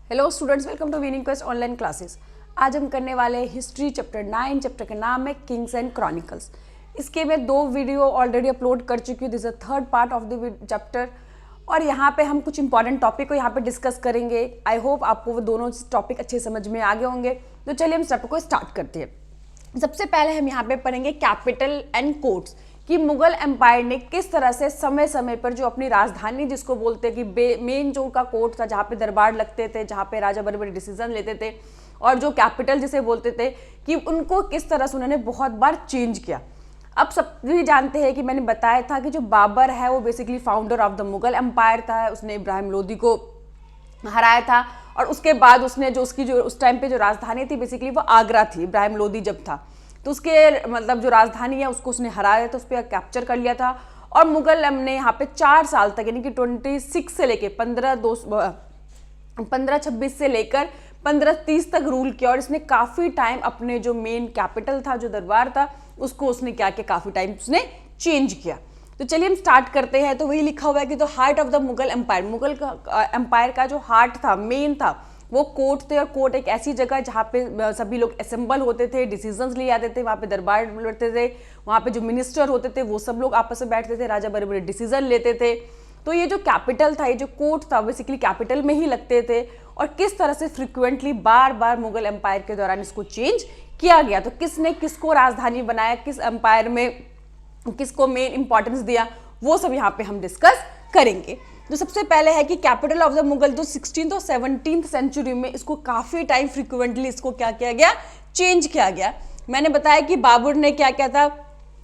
Hello students, welcome to winning quest online classes. आज हम करने वाले हैं हिस्ट्री चैप्टर 9। चैप्टर का नाम है किंग्स एंड क्रॉनिकल्स। इसके मैं 2 वीडियो ऑलरेडी अपलोड कर चुकी हूँ। This is third part of the chapter और यहाँ पे हम कुछ इंपॉर्टेंट टॉपिक को यहाँ पे डिस्कस करेंगे। आई होप आपको वो दोनों टॉपिक अच्छे समझ में आ गए होंगे। तो चलिए हम चैप्टर को स्टार्ट करते हैं। सबसे पहले हम यहाँ पे पढ़ेंगे कैपिटल एंड कोर्ट्स कि मुगल एम्पायर ने किस तरह से समय समय पर जो अपनी राजधानी जिसको बोलते हैं कि मेन जो उनका कोर्ट था, जहाँ पे दरबार लगते थे, जहाँ पे राजा बड़े बड़े डिसीजन लेते थे, और जो कैपिटल जिसे बोलते थे, कि उनको किस तरह से उन्होंने बहुत बार चेंज किया। अब सब भी जानते हैं कि मैंने बताया था कि जो बाबर है वो basically founder of the Mughal empire था। उसने इब्राहिम लोदी को हराया था और उसके बाद उसने जो उसकी जो उस टाइम पे जो राजधानी थी बेसिकली वो आगरा थी। इब्राहिम लोदी जब था तो उसके मतलब जो राजधानी है उसको उसने हराया था, उस पर कैप्चर कर लिया था। और मुगल ने यहाँ पे 4 साल तक यानी कि 26 से लेके 1526 से लेकर 1530 तक रूल किया। और इसने काफ़ी टाइम अपने जो मेन कैपिटल था, जो दरबार था, उसको उसने क्या किया, काफ़ी टाइम उसने चेंज किया। तो चलिए हम स्टार्ट करते हैं। तो वही लिखा हुआ है कि the heart of the Mughal empire, Mughal empire का जो हार्ट था, मेन था, वो कोर्ट थे। और कोर्ट एक ऐसी जगह जहाँ पे सभी लोग असेंबल होते थे, डिसीजंस लिए जाते थे, वहाँ पे दरबार लड़ते थे, वहाँ पे जो मिनिस्टर होते थे वो सब लोग आपस में बैठते थे, राजा बड़े बड़े डिसीजन लेते थे। तो ये जो कैपिटल था, ये जो कोर्ट था, बेसिकली कैपिटल में ही लगते थे। और किस तरह से फ्रिक्वेंटली बार बार मुगल एम्पायर के दौरान इसको चेंज किया गया। तो किसने किसको राजधानी बनाया, किस एम्पायर में किसको मेन इंपॉर्टेंस दिया, वो सब यहाँ पे हम डिस्कस करेंगे। तो सबसे पहले है कि कैपिटल ऑफ द मुगल जो 16th और 17th सेंचुरी में इसको काफ़ी टाइम फ्रिक्वेंटली इसको क्या किया गया, चेंज किया गया। मैंने बताया कि बाबर ने क्या किया था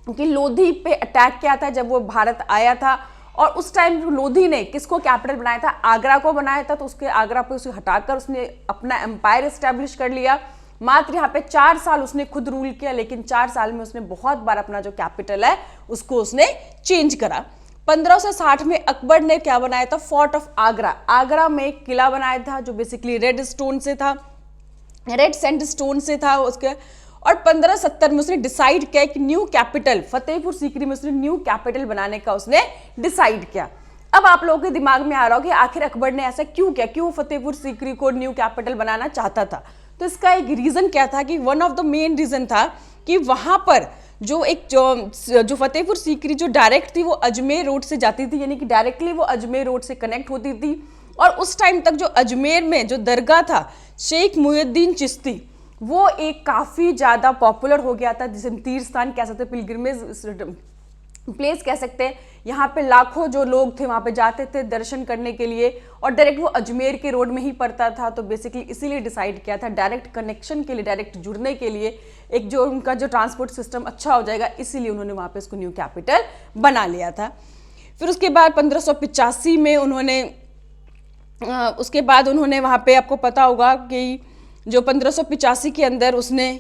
कि लोधी पे अटैक किया था जब वो भारत आया था। और उस टाइम लोधी ने किसको कैपिटल बनाया था, आगरा को बनाया था। तो उसके आगरा पे उसे हटाकर उसने अपना एम्पायर एस्टेब्लिश कर लिया। मात्र यहाँ पे 4 साल उसने खुद रूल किया, लेकिन 4 साल में उसने बहुत बार अपना जो कैपिटल है उसको उसने चेंज करा। 1560 में अकबर ने क्या बनाया था, फोर्ट ऑफ आगरा। आगरा में एक किला बनाया था जो बेसिकली रेड स्टोन से था, रेड सैंडस्टोन से था उसके। और 1570 में उसने डिसाइड किया कि न्यू कैपिटल फतेहपुर सीकरी में उसने न्यू कैपिटल बनाने का उसने डिसाइड किया। अब आप लोगों के दिमाग में आ रहा हो कि आखिर अकबर ने ऐसा क्यों किया, क्यों फतेहपुर सीकरी को न्यू कैपिटल बनाना चाहता था। तो इसका एक रीजन क्या था कि one of the main reason था कि वहां पर जो फतेहपुर सीकरी जो डायरेक्ट थी वो अजमेर रोड से जाती थी, यानी कि डायरेक्टली वो अजमेर रोड से कनेक्ट होती थी। और उस टाइम तक जो अजमेर में जो दरगाह था शेख मुहिउद्दीन चिश्ती, वो एक काफ़ी ज़्यादा पॉपुलर हो गया था, जिसे तीर्थ स्थान कह सकते, पिलग्रिमेज प्लेस कह सकते हैं। यहाँ पे लाखों जो लोग थे वहाँ पे जाते थे दर्शन करने के लिए। और डायरेक्ट वो अजमेर के रोड में ही पड़ता था। तो बेसिकली इसीलिए डिसाइड किया था डायरेक्ट कनेक्शन के लिए, डायरेक्ट जुड़ने के लिए, एक जो उनका जो ट्रांसपोर्ट सिस्टम अच्छा हो जाएगा, इसीलिए उन्होंने वहाँ पे इसको न्यू कैपिटल बना लिया था। फिर उसके बाद 1585 में उन्होंने उसके बाद उन्होंने वहाँ पे, आपको पता होगा कि जो 1585 के अंदर उसने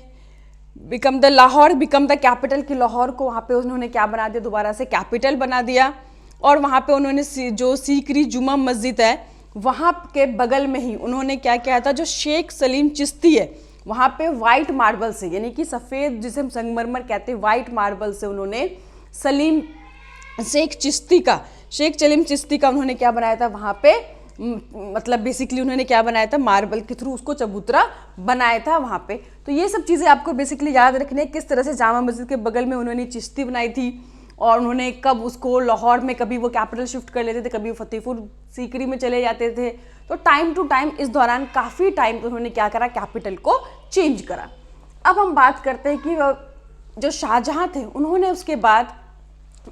लाहौर बिकम द कैपिटल की लाहौर को वहाँ पे उन्होंने क्या बना दिया, दोबारा से कैपिटल बना दिया। और वहाँ पे उन्होंने जो सीकरी जुमा मस्जिद है वहाँ के बगल में ही उन्होंने क्या किया था, जो शेख सलीम चिश्ती है वहाँ पे वाइट मार्बल से, यानी कि सफ़ेद जिसे हम संगमरमर कहते हैं, वाइट मार्बल से उन्होंने शेख सलीम चिश्ती का उन्होंने क्या बनाया था वहाँ पे, मतलब बेसिकली उन्होंने क्या बनाया था, मार्बल के थ्रू उसको चबूतरा बनाया था वहाँ पे। तो ये सब चीज़ें आपको बेसिकली याद रखनी है, किस तरह से जामा मस्जिद के बगल में उन्होंने चिश्ती बनाई थी। और उन्होंने कब उसको लाहौर में कभी वो कैपिटल शिफ्ट कर लेते थे, कभी फतेहपुर सीकरी में चले जाते थे। तो टाइम टू टाइम इस दौरान काफ़ी टाइम उन्होंने क्या करा, कैपिटल को चेंज करा। अब हम बात करते हैं कि जो शाहजहाँ थे उन्होंने उसके बाद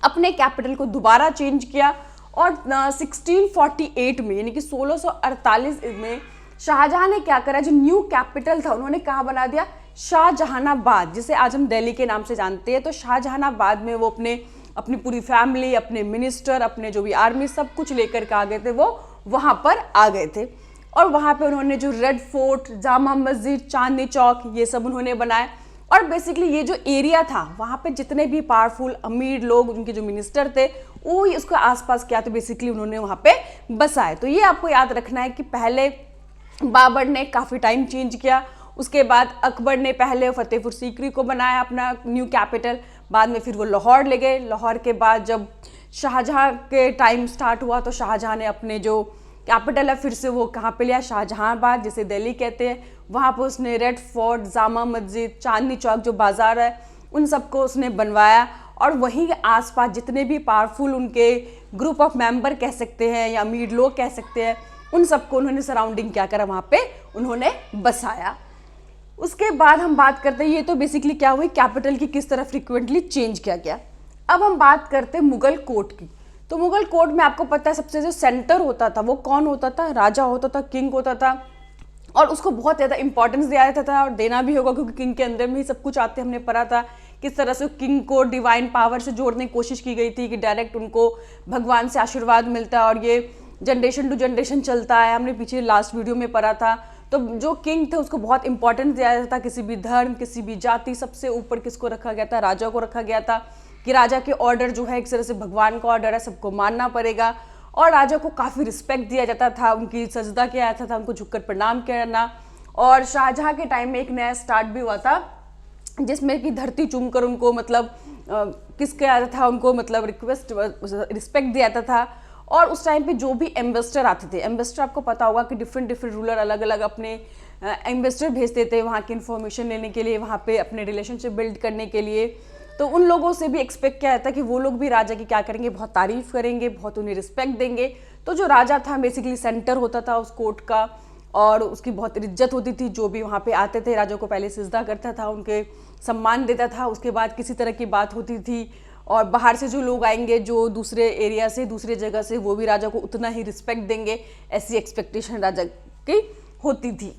अपने कैपिटल को दोबारा चेंज किया। और 1648 में यानी कि 1648 में शाहजहाँ ने क्या करा, जो न्यू कैपिटल था उन्होंने कहाँ बना दिया, शाहजहानाबाद, जिसे आज हम दिल्ली के नाम से जानते हैं। तो शाहजहानाबाद में वो अपनी पूरी फैमिली, अपने मिनिस्टर, अपने जो भी आर्मी, सब कुछ लेकर के आ गए थे, वो वहाँ पर आ गए थे। और वहाँ पे उन्होंने जो रेड फोर्ट, जामा मस्जिद, चांदनी चौक, ये सब उन्होंने बनाए। और बेसिकली ये जो एरिया था वहाँ पे जितने भी पावरफुल अमीर लोग, उनके जो मिनिस्टर थे, वो उसके आसपास क्या, तो बेसिकली उन्होंने वहाँ पे बसाए। तो ये आपको याद रखना है कि पहले बाबर ने काफ़ी टाइम चेंज किया, उसके बाद अकबर ने पहले फतेहपुर सीकरी को बनाया अपना न्यू कैपिटल, बाद में फिर वो लाहौर ले गए। लाहौर के बाद जब शाहजहाँ के टाइम स्टार्ट हुआ तो शाहजहाँ ने अपने जो कैपिटल है फिर से वो कहाँ पे लिया, शाहजहांबाद जिसे दिल्ली कहते हैं, वहाँ पर उसने रेड फोर्ट, जामा मस्जिद, चांदनी चौक जो बाजार है उन सबको उसने बनवाया। और वहीं आसपास जितने भी पावरफुल उनके ग्रुप ऑफ मेंबर कह सकते हैं या अमीर लोग कह सकते हैं, उन सबको उन्होंने सराउंडिंग क्या करा, वहाँ पे उन्होंने बसाया। उसके बाद हम बात करते हैं, ये तो बेसिकली क्या हुई, कैपिटल की किस तरह फ्रिक्वेंटली चेंज किया गया। अब हम बात करते हैं मुगल कोर्ट की। तो मुगल कोर्ट में आपको पता है सबसे जो सेंटर होता था वो कौन होता था, राजा होता था, किंग होता था, और उसको बहुत ज़्यादा इंपॉर्टेंस दिया जाता था और देना भी होगा क्योंकि किंग के अंदर में ही सब कुछ आते, हमने पढ़ा था किस तरह से किंग को डिवाइन पावर से जोड़ने की कोशिश की गई थी कि डायरेक्ट उनको भगवान से आशीर्वाद मिलता है और ये जनरेशन टू जनरेशन चलता है, हमने पीछे लास्ट वीडियो में पढ़ा था। तो जो किंग थे उसको बहुत इंपॉर्टेंस दिया जाता था, किसी भी धर्म, किसी भी जाति, सबसे ऊपर किसको रखा गया था, राजा को रखा गया था कि राजा के ऑर्डर जो है एक तरह से भगवान का ऑर्डर है, सबको मानना पड़ेगा। और राजा को काफ़ी रिस्पेक्ट दिया जाता था, उनकी सजदा किया जाता था, उनको झुककर प्रणाम करना। और शाहजहां के टाइम में एक नया स्टार्ट भी हुआ था जिसमें कि धरती चूमकर उनको मतलब किसके आता था, उनको मतलब रिस्पेक्ट दिया जाता था। और उस टाइम पे जो भी एम्बेसडर आते थे, एम्बेसडर आपको पता होगा कि डिफरेंट रूलर अलग अलग अपने एम्बेसडर भेजते थे वहाँ की इन्फॉर्मेशन लेने के लिए, वहाँ पे अपने रिलेशनशिप बिल्ड करने के लिए। तो उन लोगों से भी एक्सपेक्ट किया जाता कि वो लोग भी राजा की क्या करेंगे, बहुत तारीफ करेंगे, बहुत उन्हें रिस्पेक्ट देंगे। तो जो राजा था बेसिकली सेंटर होता था उस कोर्ट का और उसकी बहुत इज्जत होती थी। जो भी वहाँ पे आते थे राजा को पहले सिजदा करता था, उनके सम्मान देता था, उसके बाद किसी तरह की बात होती थी। और बाहर से जो लोग आएंगे जो दूसरे एरिया से, दूसरे जगह से, वो भी राजा को उतना ही रिस्पेक्ट देंगे, ऐसी एक्सपेक्टेशन राजा की होती थी।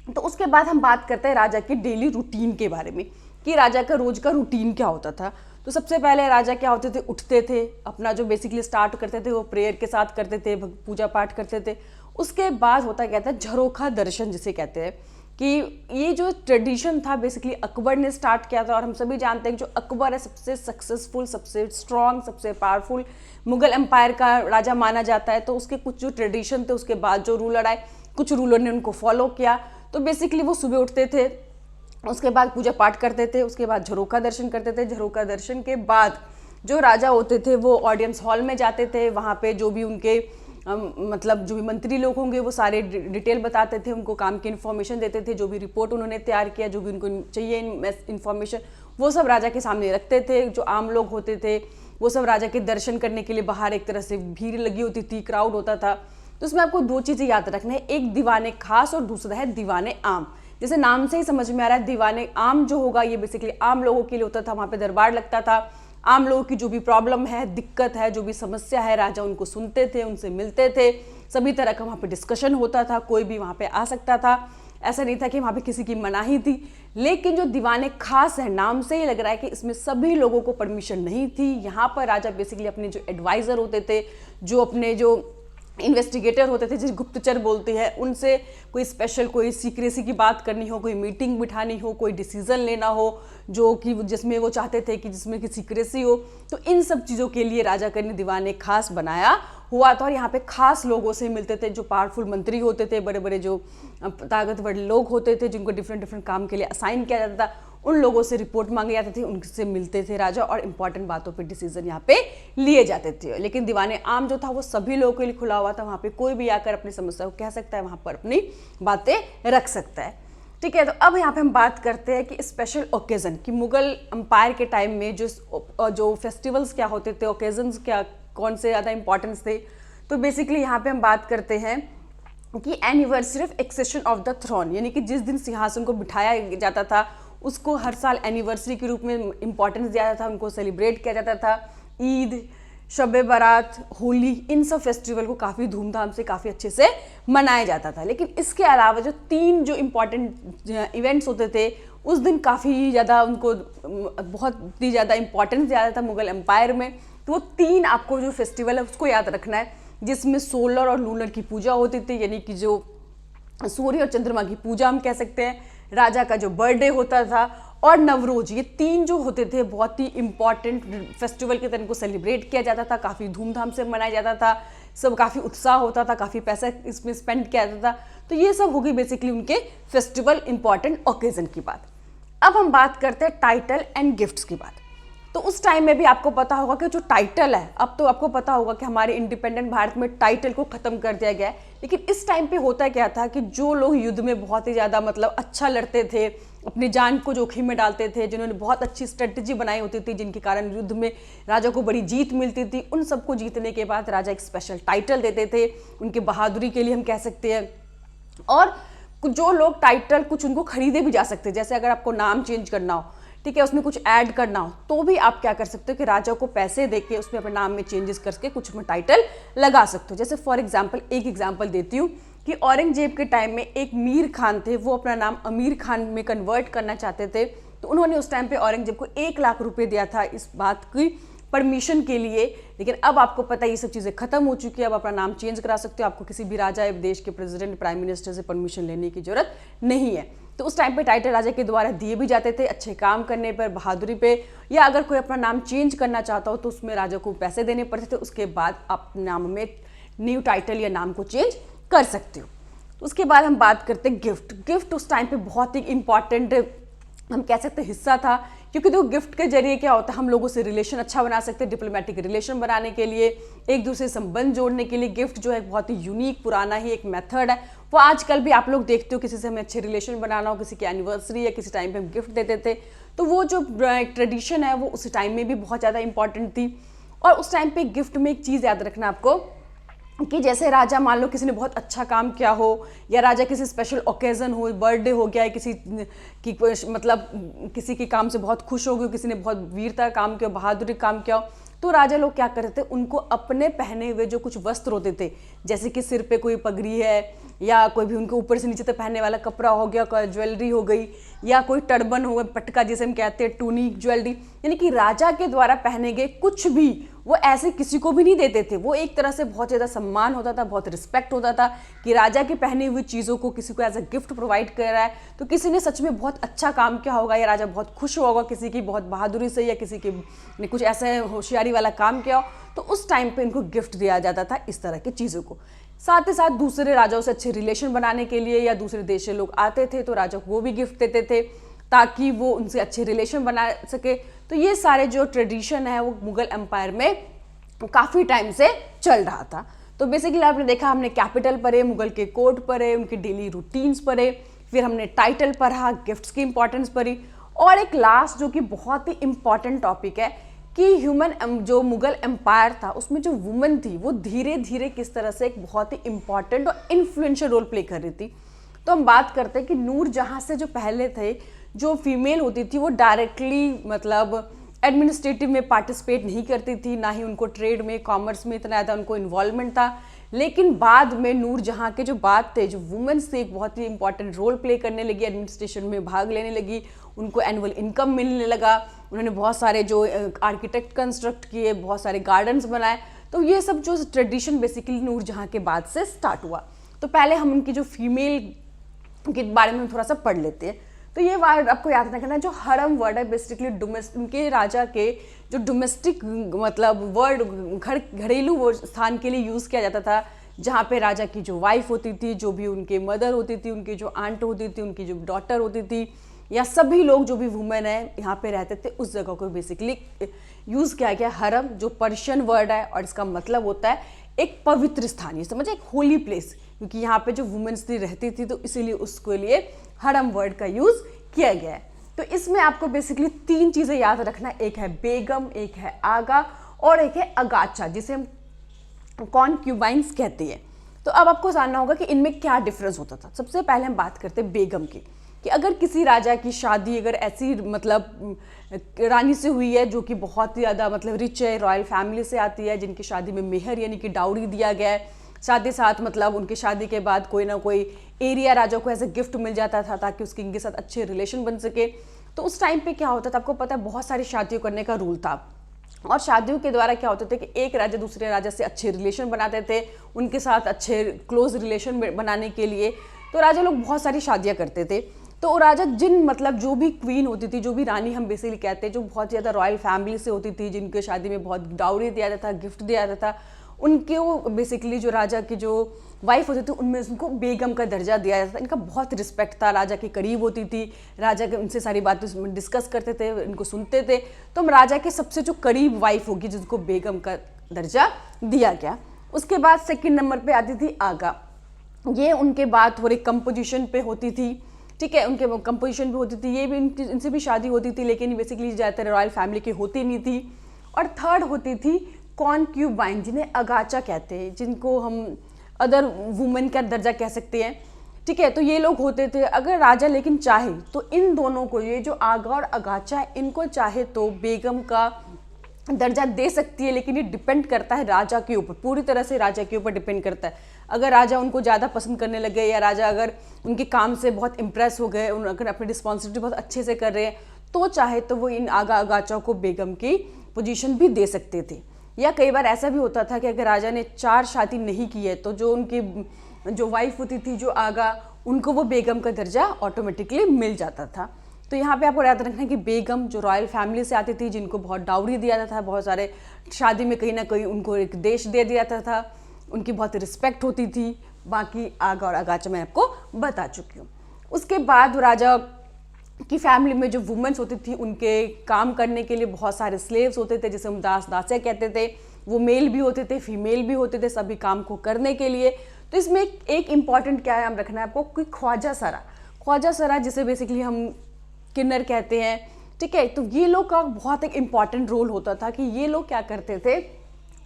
तो उसके बाद हम बात करते हैं राजा की डेली रूटीन के बारे में कि राजा का रोज का रूटीन क्या होता था। तो सबसे पहले राजा क्या होते थे, उठते थे, अपना जो बेसिकली स्टार्ट करते थे वो प्रेयर के साथ करते थे, पूजा पाठ करते थे। उसके बाद होता क्या था, झरोखा दर्शन जिसे कहते हैं कि ये जो ट्रेडिशन था बेसिकली अकबर ने स्टार्ट किया था। और हम सभी जानते हैं कि जो अकबर है सबसे सक्सेसफुल, सबसे स्ट्रॉन्ग, सबसे पावरफुल मुगल एम्पायर का राजा माना जाता है। तो उसके कुछ जो ट्रेडिशन थे उसके बाद जो रूलर आए, कुछ रूलर ने उनको फॉलो किया। तो बेसिकली वो सुबह उठते थे, उसके बाद पूजा पाठ करते थे, उसके बाद झरोखा दर्शन करते थे। झरोखा दर्शन के बाद जो राजा होते थे वो ऑडियंस हॉल में जाते थे, वहाँ पे जो भी उनके मतलब जो भी मंत्री लोग होंगे वो सारे डिटेल बताते थे, उनको काम की इन्फॉर्मेशन देते थे, जो भी रिपोर्ट उन्होंने तैयार किया, जो भी उनको चाहिए इन्फॉर्मेशन वो सब राजा के सामने रखते थे। जो आम लोग होते थे वो सब राजा के दर्शन करने के लिए बाहर एक तरह से भीड़ लगी होती थी, क्राउड होता था। तो इसमें आपको दो चीज़ें याद रखना है, एक दीवाने खास और दूसरा है दीवाने आम। जैसे नाम से ही समझ में आ रहा है, दीवाने आम जो होगा ये बेसिकली आम लोगों के लिए होता था, वहाँ पे दरबार लगता था, आम लोगों की जो भी प्रॉब्लम है, दिक्कत है, जो भी समस्या है, राजा उनको सुनते थे, उनसे मिलते थे, सभी तरह का वहाँ पे डिस्कशन होता था, कोई भी वहाँ पे आ सकता था, ऐसा नहीं था कि वहाँ पे किसी की मनाही थी। लेकिन जो दीवाने खास है, नाम से ही लग रहा है कि इसमें सभी लोगों को परमिशन नहीं थी। यहाँ पर राजा बेसिकली अपने जो एडवाइज़र होते थे, जो अपने जो इन्वेस्टिगेटर होते थे, जिसे गुप्तचर बोलते हैं, उनसे कोई स्पेशल कोई सीक्रेसी की बात करनी हो, कोई मीटिंग बिठानी हो, कोई डिसीजन लेना हो जो कि जिसमें वो चाहते थे कि जिसमें कि सीक्रेसी हो, तो इन सब चीज़ों के लिए राजा ने दीवाने खास बनाया हुआ था। और यहाँ पे खास लोगों से मिलते थे, जो पावरफुल मंत्री होते थे, बड़े बड़े जो ताकतवर लोग होते थे, जिनको डिफरेंट काम के लिए असाइन किया जाता था, उन लोगों से रिपोर्ट मांगे जाते थे, उनसे मिलते थे राजा और इंपॉर्टेंट बातों पे डिसीजन यहाँ पे लिए जाते थे। लेकिन दीवाने आम जो था वो सभी लोगों के लिए खुला हुआ था, वहाँ पे कोई भी आकर अपनी समस्या को कह सकता है, वहाँ पर अपनी बातें रख सकता है। ठीक है, तो अब यहाँ पे हम बात करते हैं कि स्पेशल ओकेजन कि मुगल एम्पायर के टाइम में जो फेस्टिवल्स क्या होते थे, ओकेजन्स क्या, कौन से ज़्यादा इंपॉर्टेंस थे। तो बेसिकली यहाँ पे हम बात करते हैं कि anniversary of accession of the throne, यानी कि जिस दिन सिंहासन को बिठाया जाता था उसको हर साल एनिवर्सरी के रूप में इंपॉर्टेंस दिया जाता था, उनको सेलिब्रेट किया जाता था। ईद, शब बारात, होली, इन सब फेस्टिवल को काफ़ी धूमधाम से, काफ़ी अच्छे से मनाया जाता था। लेकिन इसके अलावा जो 3 जो इम्पॉर्टेंट इवेंट्स होते थे उस दिन काफ़ी ज़्यादा उनको बहुत ही ज़्यादा इंपॉर्टेंस दिया जाता था मुगल एम्पायर में। तो वो 3 आपको जो फेस्टिवल है उसको याद रखना है, जिसमें सोलर और लूनर की पूजा होती थी, यानी कि जो सूर्य और चंद्रमा की पूजा हम कह सकते हैं, राजा का जो बर्थडे होता था और नवरोज, ये 3 जो होते थे बहुत ही इंपॉर्टेंट फेस्टिवल के तरह को सेलिब्रेट किया जाता था, काफ़ी धूमधाम से मनाया जाता था, सब काफ़ी उत्साह होता था, काफ़ी पैसा इसमें स्पेंड किया जाता था। तो ये सब होगी बेसिकली उनके फेस्टिवल इंपॉर्टेंट ओकेजन की बात। अब हम बात करते हैं टाइटल एंड गिफ्ट्स की बात। तो उस टाइम में भी आपको पता होगा कि जो टाइटल है, अब तो आपको पता होगा कि हमारे इंडिपेंडेंट भारत में टाइटल को खत्म कर दिया गया है, लेकिन इस टाइम पे होता क्या था कि जो लोग युद्ध में बहुत ही ज़्यादा मतलब अच्छा लड़ते थे, अपनी जान को जोखिम में डालते थे, जिन्होंने बहुत अच्छी स्ट्रेटजी बनाई होती थी, जिनके कारण युद्ध में राजा को बड़ी जीत मिलती थी, उन सबको जीतने के बाद राजा एक स्पेशल टाइटल देते थे, उनकी बहादुरी के लिए हम कह सकते हैं। और जो लोग टाइटल कुछ उनको खरीदे भी जा सकते हैं, जैसे अगर आपको नाम चेंज करना हो, ठीक है, उसमें कुछ ऐड करना हो, तो भी आप क्या कर सकते हो कि राजा को पैसे देके उसमें अपने नाम में चेंजेस करके कुछ में टाइटल लगा सकते हो। जैसे फॉर एग्जांपल एक एग्जांपल देती हूँ कि औरंगजेब के टाइम में एक मीर खान थे, वो अपना नाम अमीर खान में कन्वर्ट करना चाहते थे, तो उन्होंने उस टाइम पे औरंगजेब को 1 लाख रुपए दिया था इस बात की परमिशन के लिए। लेकिन अब आपको पता है ये सब चीज़ें खत्म हो चुकी है, अब अपना नाम चेंज करा सकते हो, आपको किसी भी राजा या देश के प्रेसिडेंट प्राइम मिनिस्टर से परमिशन लेने की जरूरत नहीं है। तो उस टाइम पे टाइटल राजा के द्वारा दिए भी जाते थे अच्छे काम करने पर, बहादुरी पे, या अगर कोई अपना नाम चेंज करना चाहता हो तो उसमें राजा को पैसे देने पड़ते थे, उसके बाद आप नाम में न्यू टाइटल या नाम को चेंज कर सकते हो। उसके बाद हम बात करते हैं गिफ्ट। गिफ्ट उस टाइम पे बहुत ही इंपॉर्टेंट हम कह सकते हैं हिस्सा था, क्योंकि देखो गिफ्ट के जरिए क्या होता है, हम लोगों से रिलेशन अच्छा बना सकते हैं, डिप्लोमेटिक रिलेशन बनाने के लिए, एक दूसरे से संबंध जोड़ने के लिए गिफ्ट जो है बहुत ही यूनिक पुराना ही एक मेथड है। वो आजकल भी आप लोग देखते हो, किसी से हमें अच्छे रिलेशन बनाना हो, किसी की एनिवर्सरी या किसी टाइम पे हम गिफ्ट देते थे, तो वो जो ट्रेडिशन है वो उस टाइम में भी बहुत ज़्यादा इंपॉर्टेंट थी। और उस टाइम पे गिफ्ट में एक चीज़ याद रखना आपको कि जैसे राजा मान लो किसी ने बहुत अच्छा काम किया हो, या राजा किसी स्पेशल ओकेजन हो, बर्थडे हो गया है किसी की, मतलब किसी के काम से बहुत खुश हो गए, किसी ने बहुत वीरता काम किया, बहादुरी काम किया हो, तो राजा लोग क्या करते थे, उनको अपने पहने हुए जो कुछ वस्त्र होते थे, जैसे कि सिर पे कोई पगड़ी है, या कोई भी उनके ऊपर से नीचे तक पहनने वाला कपड़ा हो गया, कोई ज्वेलरी हो गई, या कोई टर्बन हो गया, पटका जिसे हम कहते हैं, टूनी ज्वेलरी, यानी कि राजा के द्वारा पहने गए कुछ भी वो ऐसे किसी को भी नहीं देते थे। वो एक तरह से बहुत ज़्यादा सम्मान होता था, बहुत रिस्पेक्ट होता था कि राजा की पहनी हुई चीज़ों को किसी को एज अ गिफ्ट प्रोवाइड कर रहा है, तो किसी ने सच में बहुत अच्छा काम किया होगा, या राजा बहुत खुश होगा किसी की बहुत बहादुरी से, या किसी की ने कुछ ऐसा होशियारी वाला काम किया हो, तो उस टाइम पे इनको गिफ्ट दिया जाता था इस तरह की चीज़ों को। साथ ही साथ दूसरे राजाओं से अच्छे रिलेशन बनाने के लिए, या दूसरे देश से लोग आते थे तो राजा को वो भी गिफ्ट देते थे ताकि वो उनसे अच्छे रिलेशन बना सके। तो ये सारे जो ट्रेडिशन है वो मुगल एम्पायर में काफ़ी टाइम से चल रहा था। तो बेसिकली आपने देखा, हमने कैपिटल पढ़े, मुगल के कोड पढ़े, उनकी डेली रूटीन्स पढ़े, फिर हमने टाइटल पढ़ा, गिफ्ट्स की इंपॉर्टेंस पढ़ी, और एक लास्ट जो कि बहुत ही इंपॉर्टेंट टॉपिक है कि ह्यूमन जो मुगल एम्पायर था उसमें जो वुमेन थी वो धीरे धीरे किस तरह से एक बहुत ही इंपॉर्टेंट और इन्फ्लुएंशियल रोल प्ले कर रही थी। तो हम बात करते हैं कि नूरजहां से जो पहले थे, जो फीमेल होती थी वो डायरेक्टली मतलब एडमिनिस्ट्रेटिव में पार्टिसिपेट नहीं करती थी, ना ही उनको ट्रेड में, कॉमर्स में इतना ज़्यादा उनको इन्वॉल्वमेंट था। लेकिन बाद में नूरजहां के जो बाद थे, जो वुमेन्स थे, एक बहुत ही इंपॉर्टेंट रोल प्ले करने लगी, एडमिनिस्ट्रेशन में भाग लेने लगी, उनको एनुअल इनकम मिलने लगा, उन्होंने बहुत सारे जो आर्किटेक्ट कंस्ट्रक्ट किए, बहुत सारे गार्डन्स बनाए। तो ये सब जो ट्रेडिशन बेसिकली नूरजहां के बाद से स्टार्ट हुआ। तो पहले हम उनकी जो फीमेल के बारे में थोड़ा सा पढ़ लेते हैं। तो ये वर्ड आपको याद रखना है, जो हरम वर्ड है बेसिकली उनके राजा के जो डोमेस्टिक मतलब वर्ड घरेलू स्थान के लिए यूज़ किया जाता था, जहाँ पे राजा की जो वाइफ होती थी, जो भी उनके मदर होती थी, उनकी जो आंट होती थी, उनकी जो डॉटर होती थी, या सभी लोग जो भी वुमेन है यहाँ पे रहते थे, उस जगह को बेसिकली यूज़ किया गया हरम, जो पर्शियन वर्ड है, और इसका मतलब होता है एक पवित्र स्थान, ये समझे, एक होली प्लेस, क्योंकि यहाँ पे जो वुमेन्स रहती थी तो इसीलिए उसके लिए हरम वर्ड का यूज़ किया गया है। तो इसमें आपको बेसिकली 3 चीज़ें याद रखना, एक है बेगम, एक है आगा, और एक है अगाचा, जिसे हम कॉन्क्यूबाइंस कहते हैं। तो अब आपको जानना होगा कि इनमें क्या डिफरेंस होता था। सबसे पहले हम बात करते हैं बेगम की, कि अगर किसी राजा की शादी अगर ऐसी मतलब रानी से हुई है जो कि बहुत ही ज़्यादा मतलब रिच है, रॉयल फैमिली से आती है, जिनकी शादी में मेहर यानी कि डाउरी दिया गया है, साथ ही साथ मतलब उनकी शादी के बाद कोई ना कोई एरिया राजा को ऐसे गिफ्ट मिल जाता था ताकि उसके इनके साथ अच्छे रिलेशन बन सके। तो उस टाइम पे क्या होता था, आपको पता है बहुत सारी शादियों करने का रूल था, और शादियों के द्वारा क्या होते थे कि एक राजा दूसरे राजा से अच्छे रिलेशन बनाते थे, उनके साथ अच्छे क्लोज रिलेशन बनाने के लिए तो राजा लोग बहुत सारी शादियाँ करते थे। तो राजा जिन मतलब जो भी क्वीन होती थी, जो भी रानी हम बेसिकली कहते हैं, जो बहुत ज़्यादा रॉयल फैमिली से होती थी, जिनके शादी में बहुत डाउरी दिया जाता था, गिफ्ट दिया जाता था, उनके वो बेसिकली जो राजा की जो वाइफ होती थी उनमें उनको बेगम का दर्जा दिया जाता था। इनका बहुत रिस्पेक्ट था, राजा के करीब होती थी, राजा के उनसे सारी बातें डिस्कस करते थे, इनको सुनते थे। तो हम राजा के सबसे जो करीब वाइफ होगी जिसको बेगम का दर्जा दिया गया। उसके बाद सेकंड नंबर पे आती थी आगा। ये उनके बाद थोड़ी कम पोजीशन पे होती थी, ठीक है, उनके कंपोजिशन भी होती थी, ये भी इनसे भी शादी होती थी, लेकिन बेसिकली ज़्यादातर रॉयल फैमिली की होती नहीं थी। और थर्ड होती थी कॉन्क्यूबाइन, जिन्हें अगाचा कहते हैं, जिनको हम अदर वुमेन का दर्जा कह सकते हैं, ठीक है। तो ये लोग होते थे। अगर राजा लेकिन चाहे तो इन दोनों को, ये जो आगा और अगाचा है, इनको चाहे तो बेगम का दर्जा दे सकती है, लेकिन ये डिपेंड करता है राजा के ऊपर, पूरी तरह से राजा के ऊपर डिपेंड करता है। अगर राजा उनको ज़्यादा पसंद करने लगे या राजा अगर उनके काम से बहुत इम्प्रेस हो गए, अगर अपनी रिस्पॉन्सिबिलिटी बहुत अच्छे से कर रहे हैं, तो चाहे तो वो इन आगा अगाचा को बेगम की पोजीशन भी दे सकते थे। या कई बार ऐसा भी होता था कि अगर राजा ने 4 शादी नहीं की है तो जो उनकी जो वाइफ होती थी जो आगा, उनको वो बेगम का दर्जा ऑटोमेटिकली मिल जाता था। तो यहाँ पे आपको याद रखना है कि बेगम जो रॉयल फैमिली से आती थी, जिनको बहुत डाउरी दिया जाता था, बहुत सारे शादी में कहीं ना कहीं उनको एक देश दे दिया जाता था, उनकी बहुत रिस्पेक्ट होती थी। बाकी आगा और अगाचा मैं आपको बता चुकी हूँ। उसके बाद राजा की फैमिली में जो वुमेन्स होती थी, उनके काम करने के लिए बहुत सारे स्लेव्स होते थे, जिसे हम दास दासिया कहते थे। वो मेल भी होते थे, फीमेल भी होते थे, सभी काम को करने के लिए। तो इसमें एक इम्पॉर्टेंट क्या है, हम रखना है आपको कि ख्वाजा सरा, ख्वाजा सरा जिसे बेसिकली हम किन्नर कहते हैं, ठीक है। तो ये लोग का बहुत एक इम्पॉर्टेंट रोल होता था कि ये लोग क्या करते थे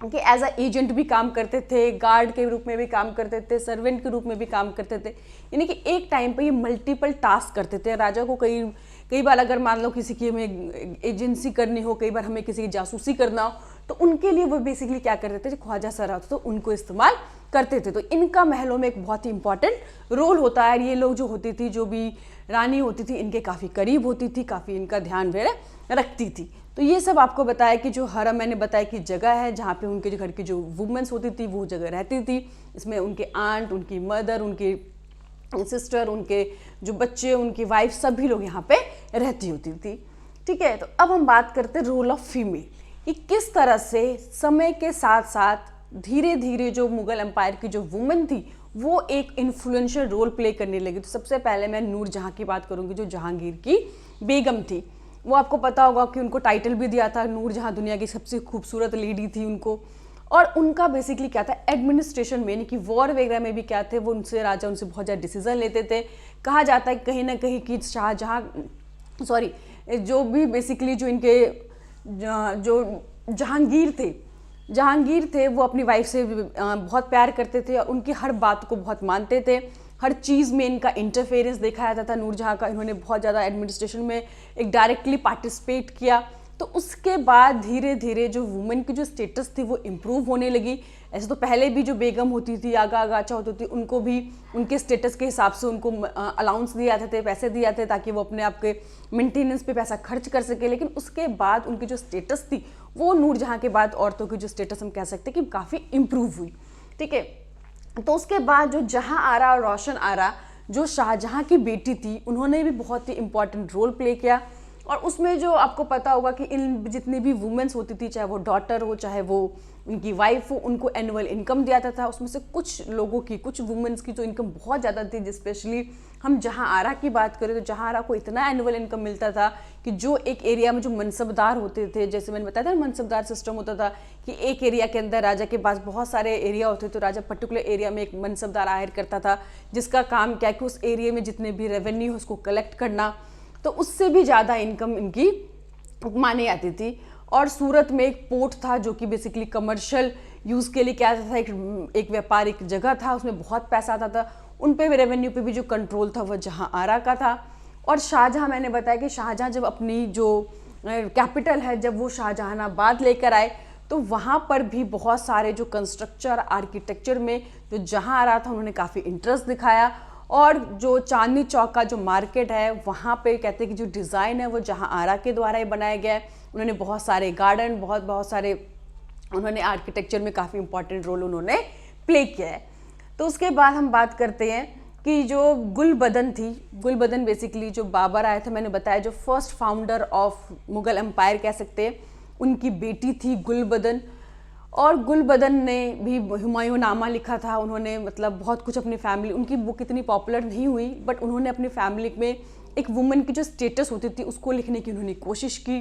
कि एज अ एजेंट भी काम करते थे, गार्ड के रूप में भी काम करते थे, सर्वेंट के रूप में भी काम करते थे। यानी कि एक टाइम पे ये मल्टीपल टास्क करते थे। राजा को कई बार अगर मान लो किसी की हमें एजेंसी करनी हो, कई बार हमें किसी की जासूसी करना हो, तो उनके लिए वो बेसिकली क्या करते थे, जो ख्वाजा सरा होता तो उनको इस्तेमाल करते थे। तो इनका महलों में एक बहुत ही इंपॉर्टेंट रोल होता है। ये लोग जो होती थी, जो भी रानी होती थी, इनके काफ़ी करीब होती थी, काफ़ी इनका ध्यान रखती थी। तो ये सब आपको बताया कि जो हरम मैंने बताया कि जगह है जहाँ पे उनके जो घर की जो वुमेन्स होती थी वो जगह रहती थी। इसमें उनके आंट, उनकी मदर, उनकी सिस्टर, उनके जो बच्चे, उनकी वाइफ, सभी लोग यहाँ पे रहती होती थी, ठीक है। तो अब हम बात करते हैं रोल ऑफ फीमेल, कि किस तरह से समय के साथ साथ धीरे धीरे जो मुगल एम्पायर की जो वुमेन थी वो एक इन्फ्लुएंशियल रोल प्ले करने लगी। तो सबसे पहले मैं नूरजहां की बात करूंगी, जो जहांगीर की बेगम थी। वो आपको पता होगा कि उनको टाइटल भी दिया था नूरजहां, दुनिया की सबसे खूबसूरत लेडी थी उनको। और उनका बेसिकली क्या था, एडमिनिस्ट्रेशन में, यानी कि वॉर वगैरह में भी क्या थे, वो उनसे राजा उनसे बहुत ज़्यादा डिसीजन लेते थे। कहा जाता है कहीं ना कहीं कि जो भी बेसिकली जो इनके जो जहांगीर थे वो अपनी वाइफ से बहुत प्यार करते थे और उनकी हर बात को बहुत मानते थे। हर चीज़ में इनका इंटरफेरेंस देखा जाता था नूरजहां का। इन्होंने बहुत ज़्यादा एडमिनिस्ट्रेशन में एक डायरेक्टली पार्टिसिपेट किया। तो उसके बाद धीरे धीरे जो वुमेन की जो स्टेटस थी वो इम्प्रूव होने लगी। ऐसे तो पहले भी जो बेगम होती थी, आगा अगाचा होती थी, उनको भी उनके स्टेटस के हिसाब से उनको अलाउंस दिए जाते थे, पैसे दिए जाते, ताकि वो अपने आप के मेंटेनेंस पे पैसा खर्च कर सके। लेकिन उसके बाद उनकी जो स्टेटस थी वो नूरजहां के बाद औरतों की जो स्टेटस हम कह सकते हैं कि काफ़ी इम्प्रूव हुई, ठीक है। तो उसके बाद जो जहां आरा और रोशन आरा, जो शाहजहां की बेटी थी, उन्होंने भी बहुत ही इंपॉर्टेंट रोल प्ले किया। और उसमें जो आपको पता होगा कि इन जितनी भी वुमेन्स होती थी, चाहे वो डॉटर हो, चाहे वो उनकी वाइफ हो, उनको एनुअल इनकम दिया जाता था। उसमें से कुछ लोगों की, कुछ वुमेन्स की तो इनकम बहुत ज़्यादा थी। स्पेशली हम जहां आरा की बात करें तो जहां आरा को इतना एनुअल इनकम मिलता था कि जो एक एरिया में जो मनसबदार होते थे, जैसे मैंने बताया था मनसबदार सिस्टम होता था कि एक एरिया के अंदर राजा के पास बहुत सारे एरिया होते, तो राजा पर्टिकुलर एरिया में एक मनसबदार हायर करता था, जिसका काम क्या है कि उस एरिया में जितने भी रेवेन्यू है उसको कलेक्ट करना। तो उससे भी ज़्यादा इनकम इनकी मानी जाती थी। और सूरत में एक पोर्ट था जो कि बेसिकली कमर्शियल यूज़ के लिए क्या था, एक व्यापारिक जगह था, उसमें बहुत पैसा आता था। उन पे भी रेवेन्यू पे भी जो कंट्रोल था वह जहां आरा का था। और शाहजहां, मैंने बताया कि शाहजहां जब अपनी जो कैपिटल है, जब वो शाहजहानाबाद लेकर आए, तो वहाँ पर भी बहुत सारे जो कंस्ट्रक्चर आर्किटेक्चर में जो जहां आरा था उन्होंने काफ़ी इंटरेस्ट दिखाया। और जो चांदनी चौक का जो मार्केट है वहाँ पे कहते हैं कि जो डिज़ाइन है वो जहाँ आरा के द्वारा ही बनाया गया है। उन्होंने बहुत सारे गार्डन, बहुत सारे उन्होंने आर्किटेक्चर में काफ़ी इंपॉर्टेंट रोल उन्होंने प्ले किया है। तो उसके बाद हम बात करते हैं कि जो गुलबदन थी, गुलबदन बेसिकली जो बाबर आए थे, मैंने बताया जो first founder of Mughal empire कह सकते हैं, उनकी बेटी थी गुलबदन। और गुलबदन ने भी हुमायूंनामा लिखा था। उन्होंने मतलब बहुत कुछ अपनी फैमिली, उनकी बुक इतनी पॉपुलर नहीं हुई बट उन्होंने अपनी फैमिली में एक वुमेन की जो स्टेटस होती थी उसको लिखने की उन्होंने कोशिश की।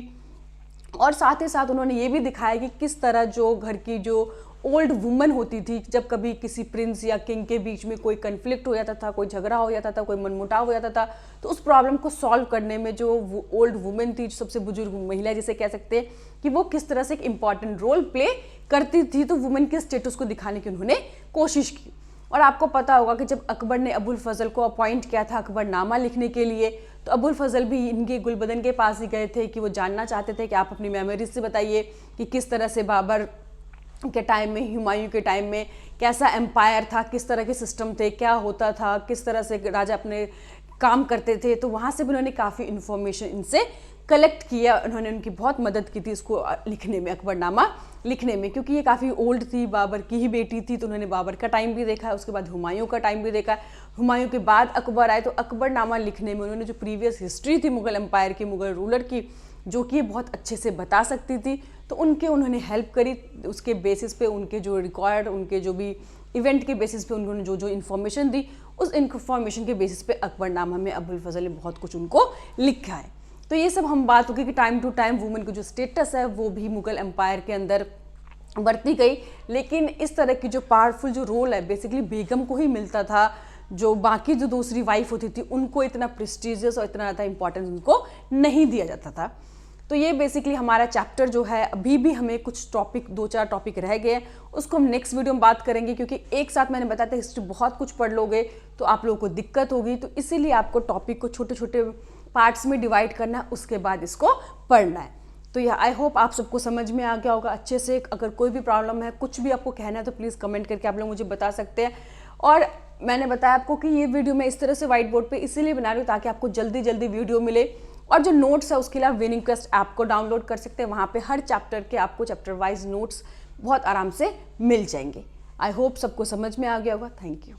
और साथ ही साथ उन्होंने ये भी दिखाया कि किस तरह जो घर की जो ओल्ड वुमन होती थी, जब कभी किसी प्रिंस या किंग के बीच में कोई कन्फ्लिक्ट हो जाता था, कोई झगड़ा हो जाता था, कोई मनमुटाव हो जाता था, तो उस प्रॉब्लम को सॉल्व करने में जो ओल्ड वुमेन थी, जो सबसे बुजुर्ग महिला जिसे कह सकते हैं, कि वो किस तरह से एक इंपॉर्टेंट रोल प्ले करती थी। तो वुमेन के स्टेटस को दिखाने की उन्होंने कोशिश की। और आपको पता होगा कि जब अकबर ने अबुल फजल को अपॉइंट किया था अकबरनामा लिखने के लिए, तो अबुल फजल भी इनके गुलबदन के पास ही गए थे कि वो जानना चाहते थे कि आप अपनी मेमोरीज से बताइए कि किस तरह से बाबर के टाइम में, हुमायूं के टाइम में कैसा एम्पायर था, किस तरह के सिस्टम थे, क्या होता था, किस तरह से राजा अपने काम करते थे। तो वहाँ से भी उन्होंने काफ़ी इन्फॉर्मेशन इनसे कलेक्ट किया। उन्होंने उनकी बहुत मदद की थी इसको लिखने में, अकबरनामा लिखने में, क्योंकि ये काफ़ी ओल्ड थी, बाबर की ही बेटी थी। तो उन्होंने बाबर का टाइम भी देखा है, उसके बाद हुमायूं का टाइम भी देखा है, हुमायूं के बाद अकबर आए। तो अकबरनामा लिखने में उन्होंने जो प्रीवियस हिस्ट्री थी मुग़ल एम्पायर की, मुग़ल रूलर की, जो कि ये बहुत अच्छे से बता सकती थी, तो उन्होंने हेल्प करी। उसके बेसिस पे उनके जो रिकॉर्ड, उनके जो भी इवेंट के बेसिस पे उन्होंने जो इन्फॉर्मेशन दी, उस इन्फॉर्मेशन के बेसिस पे अकबरनामा में अबुल फजल ने बहुत कुछ उनको लिखा है। तो ये सब हम बात होगी कि टाइम टू टाइम वुमेन की जो स्टेटस है वो भी मुग़ल एम्पायर के अंदर बढ़ती गई। लेकिन इस तरह की जो पावरफुल जो रोल है बेसिकली बेगम को ही मिलता था, जो बाकी जो दूसरी वाइफ होती थी उनको इतना प्रेस्टिजियस और इतना ज़्यादा इंपॉर्टेंस उनको नहीं दिया जाता था। तो ये बेसिकली हमारा चैप्टर जो है, अभी भी हमें कुछ टॉपिक, 2-4 टॉपिक रह गए, उसको हम नेक्स्ट वीडियो में बात करेंगे, क्योंकि एक साथ मैंने बताया था हिस्ट्री बहुत कुछ पढ़ लोगे तो आप लोगों को दिक्कत होगी। तो इसीलिए आपको टॉपिक को छोटे छोटे पार्ट्स में डिवाइड करना है, उसके बाद इसको पढ़ना है। तो यह आई होप आप सबको समझ में आ गया होगा अच्छे से। अगर कोई भी प्रॉब्लम है, कुछ भी आपको कहना है, तो प्लीज़ कमेंट करके आप लोग मुझे बता सकते हैं। और मैंने बताया आपको कि ये वीडियो मैं इस तरह से व्हाइट बोर्ड पे इसीलिए बना रही हूँ ताकि आपको जल्दी जल्दी वीडियो मिले। और जो नोट्स है उसके लिए आप विनिंग क्वेस्ट ऐप को डाउनलोड कर सकते हैं, वहाँ पे हर चैप्टर के आपको चैप्टर वाइज नोट्स बहुत आराम से मिल जाएंगे। आई होप सबको समझ में आ गया होगा। Thank you.